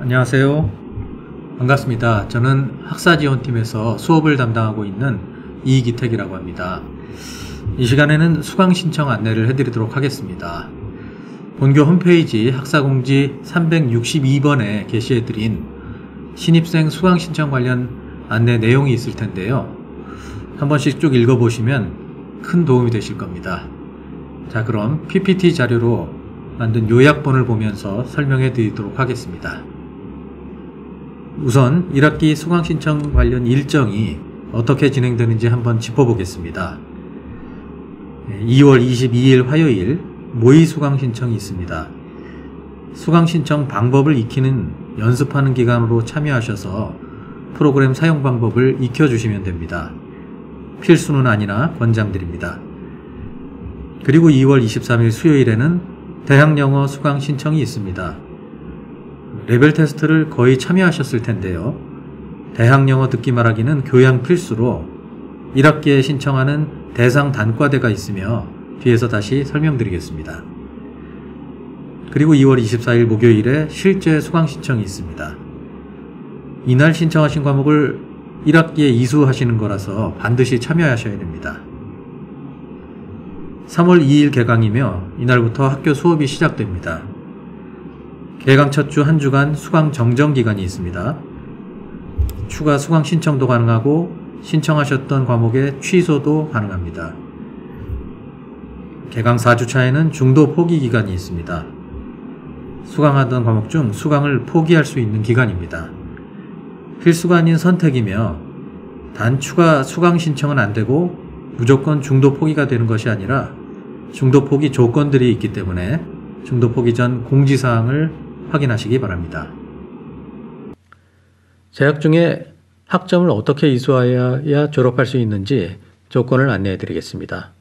안녕하세요. 반갑습니다. 저는 학사지원팀에서 수업을 담당하고 있는 이기택이라고 합니다. 이 시간에는 수강 신청 안내를 해드리도록 하겠습니다. 본교 홈페이지 학사공지 362번에 게시해드린 신입생 수강 신청 관련 안내 내용이 있을 텐데요. 한 번씩 쭉 읽어보시면 큰 도움이 되실 겁니다. 자, 그럼 PPT 자료로 만든 요약본을 보면서 설명해 드리도록 하겠습니다. 우선 1학기 수강 신청 관련 일정이 어떻게 진행되는지 한번 짚어보겠습니다. 2월 22일 화요일 모의 수강 신청이 있습니다. 수강 신청 방법을 익히는 연습하는 기간으로 참여하셔서 프로그램 사용 방법을 익혀주시면 됩니다. 필수는 아니나 권장드립니다. 그리고 2월 23일 수요일에는 대학영어 수강 신청이 있습니다. 레벨 테스트를 거의 참여하셨을 텐데요. 대학영어 듣기 말하기는 교양 필수로 1학기에 신청하는 대상 단과대가 있으며 뒤에서 다시 설명드리겠습니다. 그리고 2월 24일 목요일에 실제 수강 신청이 있습니다. 이날 신청하신 과목을 1학기에 이수하시는 거라서 반드시 참여하셔야 됩니다. 3월 2일 개강이며 이날부터 학교 수업이 시작됩니다. 개강 첫 주 한 주간 수강 정정 기간이 있습니다. 추가 수강 신청도 가능하고 신청하셨던 과목의 취소도 가능합니다. 개강 4주차에는 중도 포기 기간이 있습니다. 수강하던 과목 중 수강을 포기할 수 있는 기간입니다. 필수가 아닌 선택이며 단 추가 수강 신청은 안 되고 무조건 중도 포기가 되는 것이 아니라 중도 포기 조건들이 있기 때문에 중도 포기 전 공지사항을 확인하시기 바랍니다. 재학 중에 학점을 어떻게 이수하여야 졸업할 수 있는지 조건을 안내해 드리겠습니다.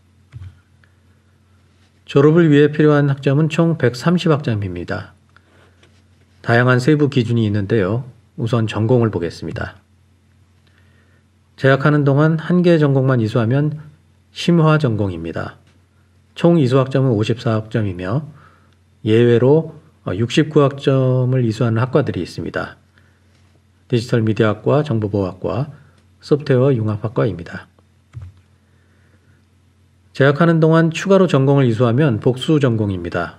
졸업을 위해 필요한 학점은 총 130학점입니다. 다양한 세부 기준이 있는데요. 우선 전공을 보겠습니다. 재학하는 동안 한 개 전공만 이수하면 심화 전공입니다. 총 이수학점은 54학점이며 예외로 69학점을 이수하는 학과들이 있습니다. 디지털 미디어학과, 정보보호학과, 소프트웨어 융합학과입니다. 재학하는 동안 추가로 전공을 이수하면 복수 전공입니다.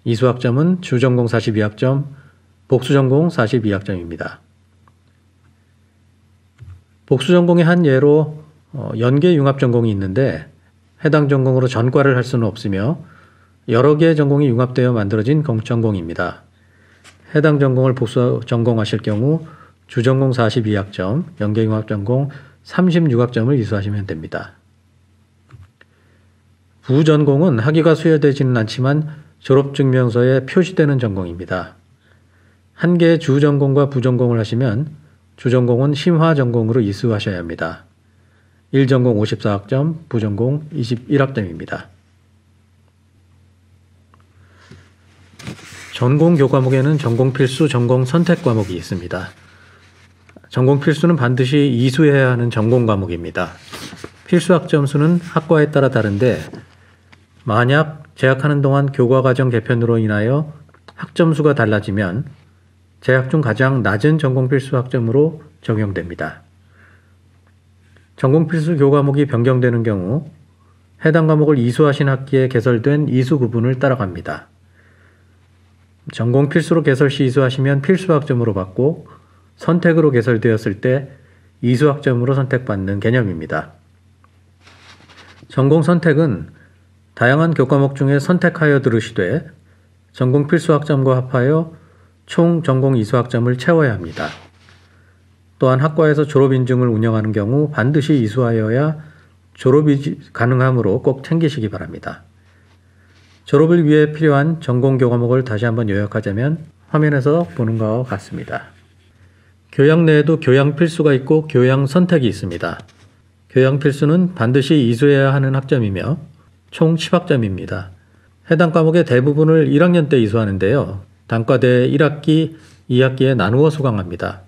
이수학점은 주전공 42학점, 복수전공 42학점입니다. 복수전공의 한 예로 연계 융합전공이 있는데 해당 전공으로 전과를 할 수는 없으며 여러 개의 전공이 융합되어 만들어진 전공입니다. 해당 전공을 복수 전공하실 경우 주전공 42학점, 연계융합전공 36학점을 이수하시면 됩니다. 부전공은 학위가 수여되지는 않지만 졸업증명서에 표시되는 전공입니다. 한 개의 주전공과 부전공을 하시면 주전공은 심화전공으로 이수하셔야 합니다. 1전공 54학점, 부전공 21학점입니다. 전공 교과목에는 전공 필수, 전공 선택 과목이 있습니다. 전공 필수는 반드시 이수해야 하는 전공 과목입니다. 필수 학점 수는 학과에 따라 다른데 만약 재학하는 동안 교과과정 개편으로 인하여 학점 수가 달라지면 재학 중 가장 낮은 전공 필수 학점으로 적용됩니다. 전공 필수 교과목이 변경되는 경우 해당 과목을 이수하신 학기에 개설된 이수 구분을 따라갑니다. 전공 필수로 개설 시 이수하시면 필수 학점으로 받고 선택으로 개설되었을 때 이수 학점으로 선택받는 개념입니다. 전공 선택은 다양한 교과목 중에 선택하여 들으시되 전공 필수 학점과 합하여 총 전공 이수 학점을 채워야 합니다. 또한 학과에서 졸업인증을 운영하는 경우 반드시 이수하여야 졸업이 가능하므로 꼭 챙기시기 바랍니다. 졸업을 위해 필요한 전공 교과목을 다시 한번 요약하자면 화면에서 보는 것과 같습니다. 교양 내에도 교양 필수가 있고 교양 선택이 있습니다. 교양 필수는 반드시 이수해야 하는 학점이며 총 10학점입니다. 해당 과목의 대부분을 1학년 때 이수하는데요. 단과대 1학기, 2학기에 나누어 수강합니다.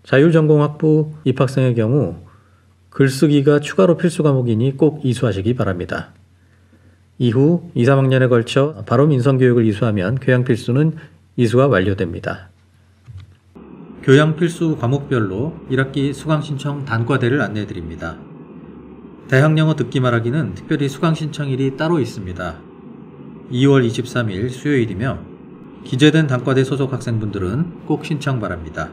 자율전공학부 입학생의 경우 글쓰기가 추가로 필수 과목이니 꼭 이수하시기 바랍니다. 이후 2, 3학년에 걸쳐 바로 민성교육을 이수하면 교양 필수는 이수가 완료됩니다. 교양 필수 과목별로 1학기 수강신청 단과대를 안내해 드립니다. 대학영어 듣기 말하기는 특별히 수강신청일이 따로 있습니다. 2월 23일 수요일이며 기재된 단과대 소속 학생분들은 꼭 신청 바랍니다.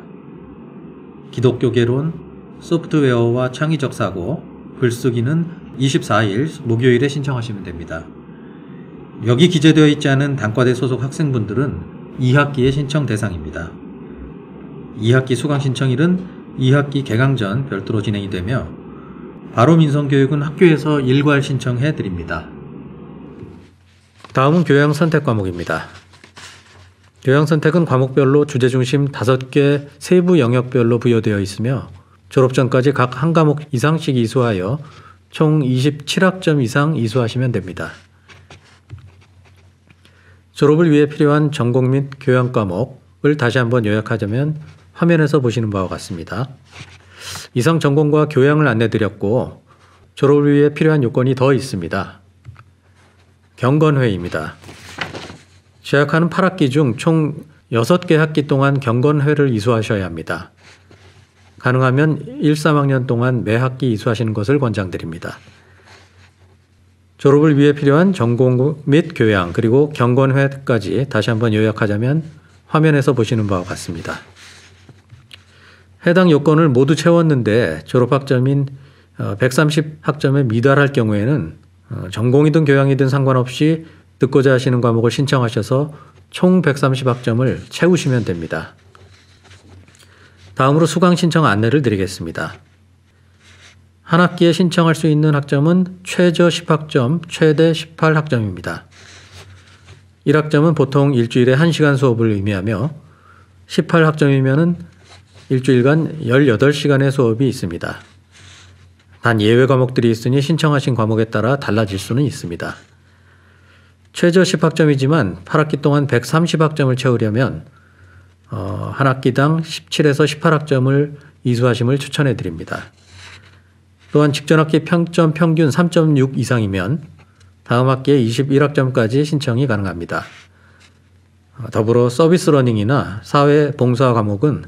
기독교 개론, 소프트웨어와 창의적 사고, 글쓰기는 24일 목요일에 신청하시면 됩니다. 여기 기재되어 있지 않은 단과대 소속 학생분들은 2학기의 신청 대상입니다. 2학기 수강 신청일은 2학기 개강 전 별도로 진행이 되며 바로 민성교육은 학교에서 일괄 신청해 드립니다. 다음은 교양 선택 과목입니다. 교양 선택은 과목별로 주제 중심 5개 세부 영역별로 부여되어 있으며 졸업 전까지 각 한 과목 이상씩 이수하여 총 27학점 이상 이수하시면 됩니다. 졸업을 위해 필요한 전공 및 교양 과목을 다시 한번 요약하자면 화면에서 보시는 바와 같습니다. 이상 전공과 교양을 안내드렸고 졸업을 위해 필요한 요건이 더 있습니다. 경건회입니다. 재학하는 8학기 중 총 6개 학기 동안 경건회를 이수하셔야 합니다. 가능하면 1, 3학년 동안 매 학기 이수하시는 것을 권장드립니다. 졸업을 위해 필요한 전공 및 교양 그리고 경건회까지 다시 한번 요약하자면 화면에서 보시는 바와 같습니다. 해당 요건을 모두 채웠는데 졸업학점인 130학점에 미달할 경우에는 전공이든 교양이든 상관없이 듣고자 하시는 과목을 신청하셔서 총 130학점을 채우시면 됩니다. 다음으로 수강 신청 안내를 드리겠습니다. 한 학기에 신청할 수 있는 학점은 최저 10학점, 최대 18학점입니다. 1학점은 보통 일주일에 1시간 수업을 의미하며 18학점이면 일주일간 18시간의 수업이 있습니다. 단 예외 과목들이 있으니 신청하신 과목에 따라 달라질 수는 있습니다. 최저 10학점이지만 8학기 동안 130학점을 채우려면 한 학기당 17에서 18학점을 이수하심을 추천해 드립니다. 또한 직전 학기 평점 평균 3.6 이상이면 다음 학기에 21학점까지 신청이 가능합니다. 더불어 서비스 러닝이나 사회 봉사 과목은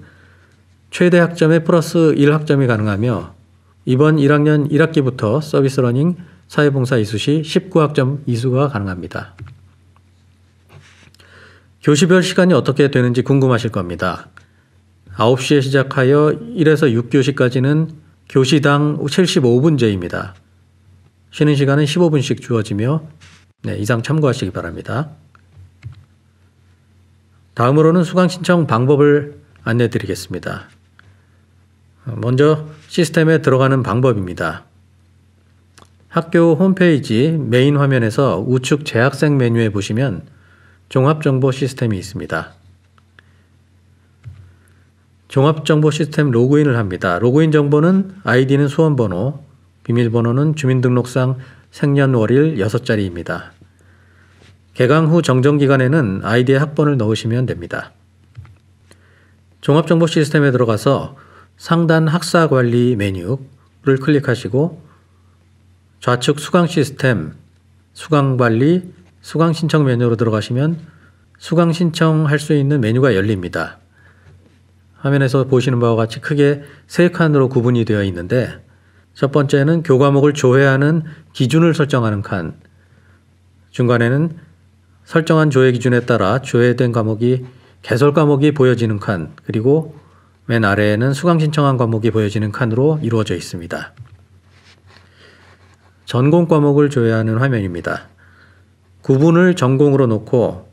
최대 학점에 플러스 1학점이 가능하며 이번 1학년 1학기부터 서비스 러닝 사회봉사 이수 시 19학점 이수가 가능합니다. 교시별 시간이 어떻게 되는지 궁금하실 겁니다. 9시에 시작하여 1에서 6교시까지는 교시당 75분제입니다. 쉬는 시간은 15분씩 주어지며 이상 참고하시기 바랍니다. 다음으로는 수강 신청 방법을 안내 드리겠습니다. 먼저 시스템에 들어가는 방법입니다. 학교 홈페이지 메인 화면에서 우측 재학생 메뉴에 보시면 종합정보 시스템이 있습니다. 종합정보 시스템 로그인을 합니다. 로그인 정보는 아이디는 수험번호, 비밀번호는 주민등록상 생년월일 6자리입니다. 개강 후 정정기간에는 아이디의 학번을 넣으시면 됩니다. 종합정보 시스템에 들어가서 상단 학사관리 메뉴를 클릭하시고 좌측 수강 시스템, 수강관리, 수강 신청 메뉴로 들어가시면 수강 신청할 수 있는 메뉴가 열립니다. 화면에서 보시는 바와 같이 크게 3칸으로 구분이 되어 있는데 첫 번째는 교과목을 조회하는 기준을 설정하는 칸, 중간에는 설정한 조회 기준에 따라 조회된 과목이 개설 과목이 보여지는 칸, 그리고 맨 아래에는 수강 신청한 과목이 보여지는 칸으로 이루어져 있습니다. 전공 과목을 조회하는 화면입니다. 구분을 전공으로 놓고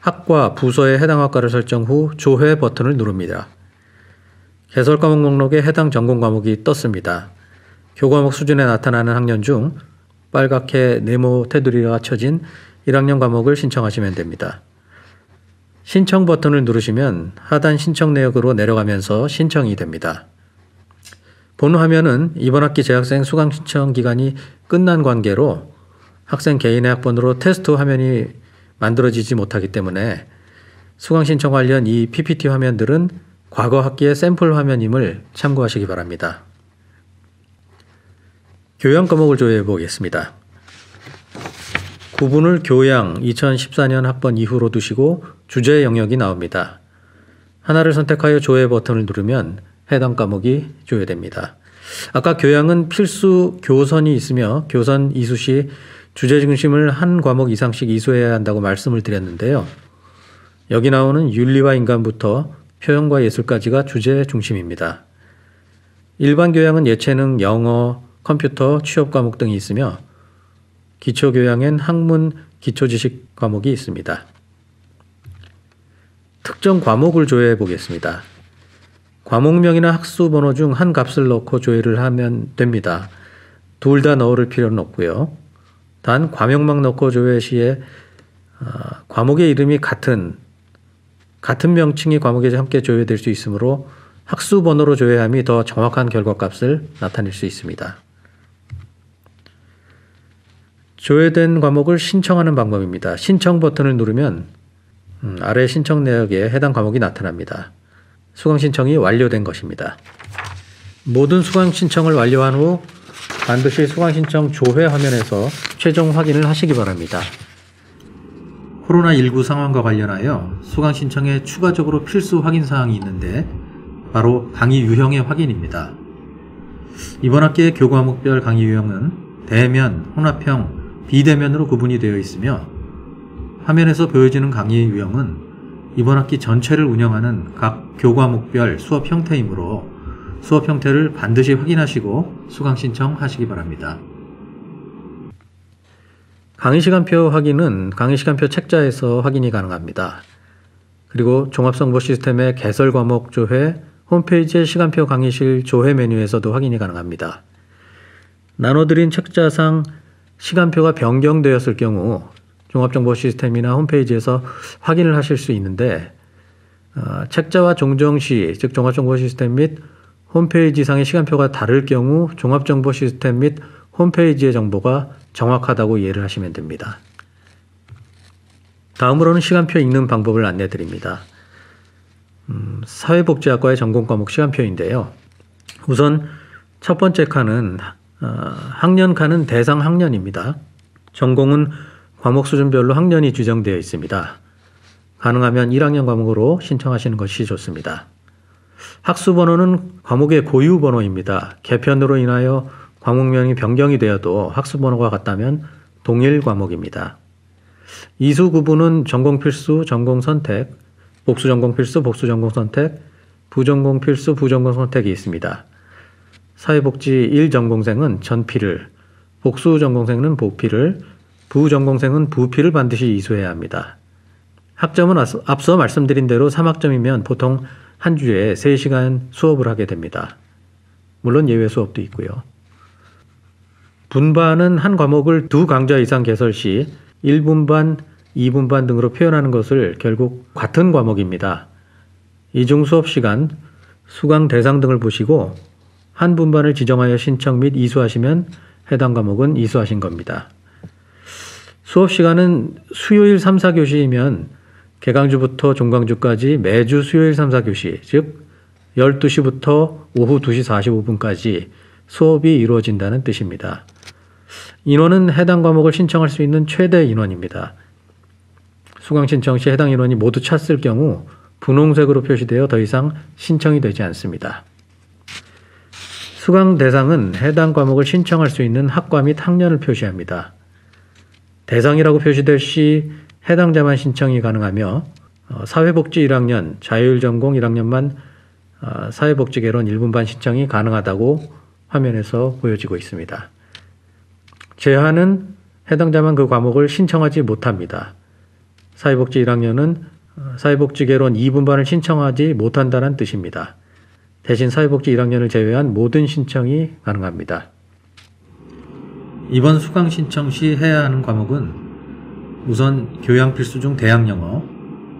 학과, 부서에 해당 학과를 설정 후 조회 버튼을 누릅니다. 개설 과목 목록에 해당 전공 과목이 떴습니다. 교과목 수준에 나타나는 학년 중 빨갛게 네모 테두리가 쳐진 1학년 과목을 신청하시면 됩니다. 신청 버튼을 누르시면 하단 신청 내역으로 내려가면서 신청이 됩니다. 본 화면은 이번 학기 재학생 수강 신청 기간이 끝난 관계로 학생 개인의 학번으로 테스트 화면이 만들어지지 못하기 때문에 수강 신청 관련 이 PPT 화면들은 과거 학기의 샘플 화면임을 참고하시기 바랍니다. 교양 과목을 조회해 보겠습니다. 구분을 교양 2014년 학번 이후로 두시고 주제 영역이 나옵니다. 하나를 선택하여 조회 버튼을 누르면 해당 과목이 조회됩니다. 아까 교양은 필수 교선이 있으며 교선 이수 시 주제 중심을 한 과목 이상씩 이수해야 한다고 말씀을 드렸는데요. 여기 나오는 윤리와 인간부터 표현과 예술까지가 주제 중심입니다. 일반 교양은 예체능, 영어, 컴퓨터, 취업 과목 등이 있으며 기초 교양엔 학문, 기초지식 과목이 있습니다. 특정 과목을 조회해 보겠습니다. 과목명이나 학수 번호 중 한 값을 넣고 조회를 하면 됩니다. 둘 다 넣을 필요는 없고요. 단 과목만 넣고 조회 시에 과목의 이름이 같은 명칭의 과목에 함께 조회될 수 있으므로 학수 번호로 조회함이 더 정확한 결과값을 나타낼 수 있습니다. 조회된 과목을 신청하는 방법입니다. 신청 버튼을 누르면 아래 신청 내역에 해당 과목이 나타납니다. 수강 신청이 완료된 것입니다. 모든 수강 신청을 완료한 후 반드시 수강 신청 조회 화면에서 최종 확인을 하시기 바랍니다. 코로나19 상황과 관련하여 수강 신청에 추가적으로 필수 확인 사항이 있는데 바로 강의 유형의 확인입니다. 이번 학기의 교과목별 강의 유형은 대면, 혼합형, 비대면으로 구분이 되어 있으며 화면에서 보여지는 강의 유형은 이번 학기 전체를 운영하는 각 교과목별 수업 형태이므로 수업 형태를 반드시 확인하시고 수강 신청하시기 바랍니다. 강의 시간표 확인은 강의 시간표 책자에서 확인이 가능합니다. 그리고 종합정보 시스템의 개설 과목 조회, 홈페이지의 시간표 강의실 조회 메뉴에서도 확인이 가능합니다. 나눠드린 책자상 시간표가 변경되었을 경우 종합정보 시스템이나 홈페이지에서 확인을 하실 수 있는데 책자와 종정시, 즉 종합정보 시스템 및 홈페이지상의 시간표가 다를 경우 종합정보 시스템 및 홈페이지의 정보가 정확하다고 이해를 하시면 됩니다. 다음으로는 시간표 읽는 방법을 안내 드립니다. 사회복지학과의 전공과목 시간표인데요. 우선 첫 번째 칸은 학년 칸은 대상 학년입니다. 전공은 과목 수준별로 학년이 규정되어 있습니다. 가능하면 1학년 과목으로 신청하시는 것이 좋습니다. 학수 번호는 과목의 고유 번호입니다. 개편으로 인하여 과목명이 변경이 되어도 학수 번호가 같다면 동일 과목입니다. 이수 구분은 전공 필수, 전공 선택, 복수 전공 필수, 복수 전공 선택, 부전공 필수, 부전공 선택이 있습니다. 사회복지 1전공생은 전필을, 복수 전공생은 복필을, 부전공생은 부필을 반드시 이수해야 합니다. 학점은 앞서 말씀드린 대로 3학점이면 보통 한 주에 3시간 수업을 하게 됩니다. 물론 예외 수업도 있고요. 분반은 한 과목을 2강좌 이상 개설 시 1분반, 2분반 등으로 표현하는 것을 결국 같은 과목입니다. 이중 수업 시간, 수강 대상 등을 보시고 한 분반을 지정하여 신청 및 이수하시면 해당 과목은 이수하신 겁니다. 수업 시간은 수요일 3, 4교시이면 개강주부터 종강주까지 매주 수요일 3, 4교시, 즉 12시부터 오후 2시 45분까지 수업이 이루어진다는 뜻입니다. 인원은 해당 과목을 신청할 수 있는 최대 인원입니다. 수강 신청 시 해당 인원이 모두 찼을 경우 분홍색으로 표시되어 더 이상 신청이 되지 않습니다. 수강 대상은 해당 과목을 신청할 수 있는 학과 및 학년을 표시합니다. 대상이라고 표시될 시 해당자만 신청이 가능하며 사회복지 1학년, 자율전공 1학년만 사회복지개론 1분반 신청이 가능하다고 화면에서 보여지고 있습니다. 제한은 해당자만 그 과목을 신청하지 못합니다. 사회복지 1학년은 사회복지개론 2분반을 신청하지 못한다는 뜻입니다. 대신 사회복지 1학년을 제외한 모든 신청이 가능합니다. 이번 수강 신청 시 해야 하는 과목은 우선 교양 필수 중 대학영어,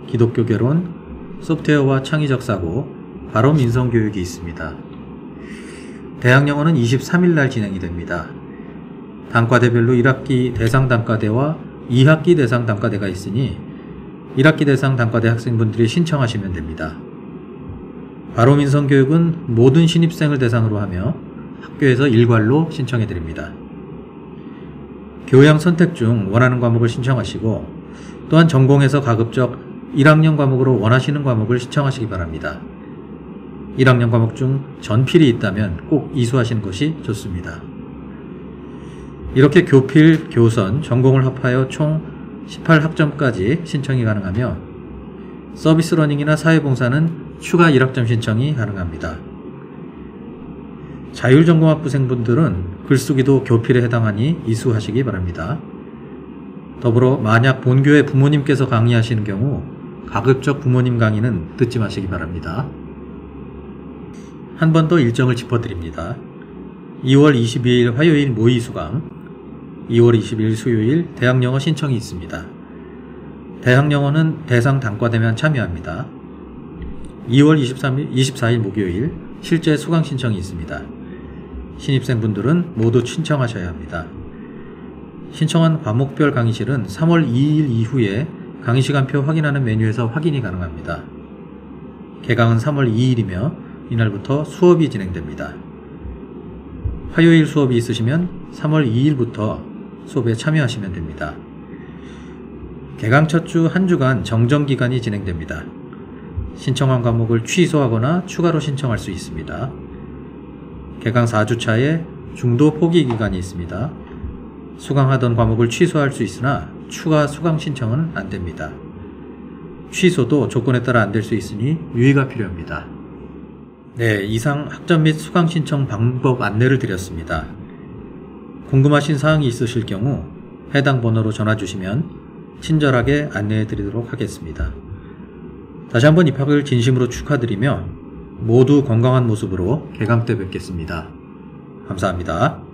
기독교 개론, 소프트웨어와 창의적 사고, 발음 인성 교육이 있습니다. 대학영어는 23일 날 진행이 됩니다. 단과대별로 1학기 대상 단과대와 2학기 대상 단과대가 있으니 1학기 대상 단과대 학생분들이 신청하시면 됩니다. 발음 인성 교육은 모든 신입생을 대상으로 하며 학교에서 일괄로 신청해 드립니다. 교양 선택 중 원하는 과목을 신청하시고 또한 전공에서 가급적 1학년 과목으로 원하시는 과목을 신청하시기 바랍니다. 1학년 과목 중 전필이 있다면 꼭 이수하시는 것이 좋습니다. 이렇게 교필, 교선, 전공을 합하여 총 18학점까지 신청이 가능하며 서비스 러닝이나 사회봉사는 추가 1학점 신청이 가능합니다. 자율전공학부생분들은 글쓰기도 교필에 해당하니 이수하시기 바랍니다. 더불어 만약 본교의 부모님께서 강의하시는 경우 가급적 부모님 강의는 듣지 마시기 바랍니다. 한 번 더 일정을 짚어드립니다. 2월 22일 화요일 모의수강, 2월 20일 수요일 대학영어 신청이 있습니다. 대학영어는 대상 단과되면 참여합니다. 2월 24일 목요일 실제 수강 신청이 있습니다. 신입생분들은 모두 신청하셔야 합니다. 신청한 과목별 강의실은 3월 2일 이후에 강의시간표 확인하는 메뉴에서 확인이 가능합니다. 개강은 3월 2일이며 이날부터 수업이 진행됩니다. 화요일 수업이 있으시면 3월 2일부터 수업에 참여하시면 됩니다. 개강 첫 주 한 주간 정정기간이 진행됩니다. 신청한 과목을 취소하거나 추가로 신청할 수 있습니다. 개강 4주차에 중도 포기 기간이 있습니다. 수강하던 과목을 취소할 수 있으나 추가 수강 신청은 안됩니다. 취소도 조건에 따라 안될 수 있으니 유의가 필요합니다. 네, 이상 학점 및 수강 신청 방법 안내를 드렸습니다. 궁금하신 사항이 있으실 경우 해당 번호로 전화 주시면 친절하게 안내해 드리도록 하겠습니다. 다시 한번 입학을 진심으로 축하드리며 모두 건강한 모습으로 개강 때 뵙겠습니다. 감사합니다.